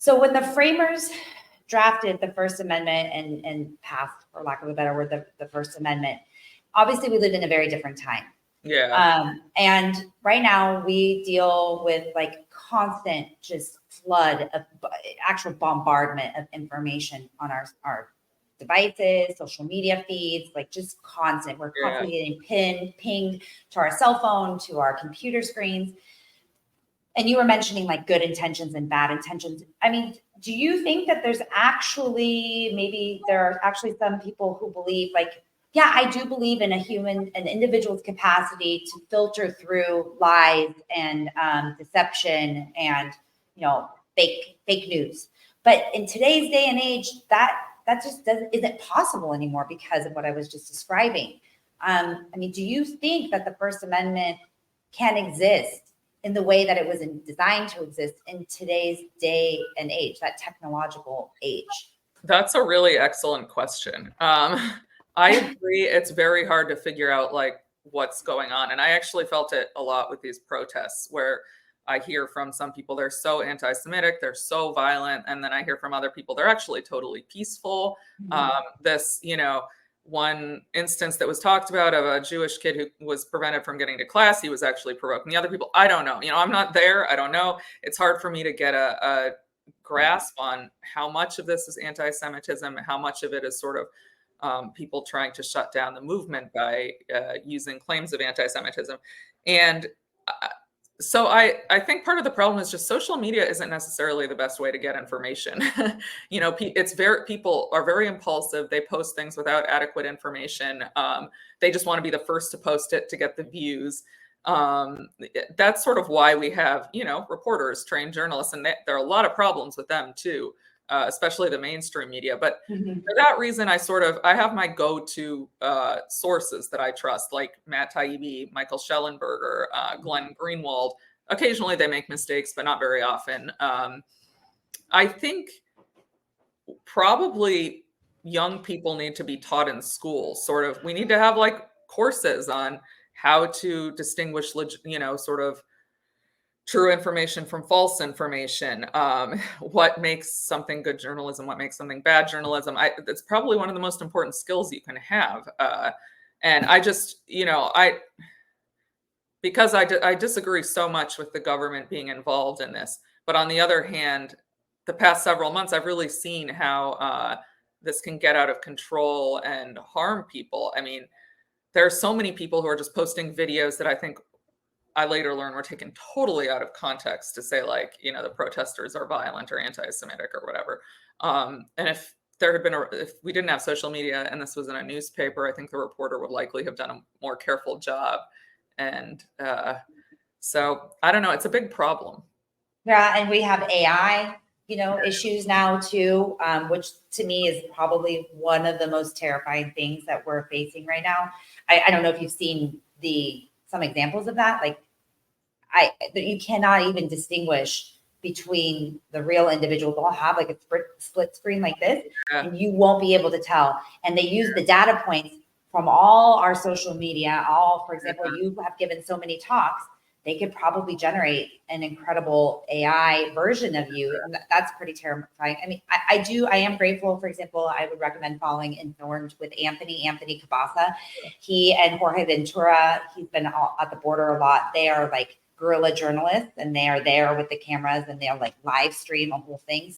So when the framers drafted the First Amendment and passed, for lack of a better word, the First Amendment, obviously we lived in a very different time. Yeah. And right now we deal with like constant just flood of actual bombardment of information on our devices, social media feeds, like just constant. We're constantly getting pinged to our cell phone, to our computer screens. And you were mentioning like good intentions and bad intentions. I mean, do you think that there's actually, maybe there are actually some people who believe like, yeah, I do believe in an individual's capacity to filter through lies and deception and, fake news. But in today's day and age, that just isn't possible anymore because of what I was just describing. I mean, do you think that the First Amendment can exist in the way that it was designed to exist in today's day and age, that technological age? That's a really excellent question. I agree. It's very hard to figure out like what's going on. And I actually felt it a lot with these protests where I hear from some people, they're so anti-Semitic, they're so violent. And then I hear from other people, they're actually totally peaceful. One instance that was talked about of a Jewish kid who was prevented from getting to class, he was actually provoking the other people. I don't know. I'm not there. I don't know. It's hard for me to get a grasp on how much of this is anti-Semitism, how much of it is sort of people trying to shut down the movement by using claims of anti-Semitism. And so I think part of the problem is just social media isn't necessarily the best way to get information. People are very impulsive. They post things without adequate information. They just want to be the first to post it to get the views. That's sort of why we have, reporters, trained journalists, and there are a lot of problems with them too, especially the mainstream media. But for that reason, I have my go-to sources that I trust, like Matt Taibbi, Michael Schellenberger, Glenn Greenwald. Occasionally they make mistakes, but not very often. I think probably young people need to be taught in school. We need to have like courses on how to distinguish, sort of true information from false information, what makes something good journalism, what makes something bad journalism. It's probably one of the most important skills you can have. And I just, because I disagree so much with the government being involved in this. But on the other hand, the past several months, I've really seen how this can get out of control and harm people. I mean, there are so many people who are just posting videos that I think I later learned were taken totally out of context to say like, the protesters are violent or anti-Semitic or whatever. And if we didn't have social media and this was in a newspaper, I think the reporter would likely have done a more careful job. And so I don't know, it's a big problem. Yeah, and we have AI, issues now too, which to me is probably one of the most terrifying things that we're facing right now. I don't know if you've seen some examples of that. Like you cannot even distinguish between the real individuals. They'll have like a split screen like this, and you won't be able to tell. And they use the data points from all our social media. For example, you have given so many talks, they could probably generate an incredible AI version of you. And that's pretty terrifying. I mean, I am grateful. For example, I would recommend following Informed with Anthony Cabasa. He and Jorge Ventura, he's been at the border a lot. They are like guerrilla journalists, and they are there with the cameras, and they'll like live stream the whole thing.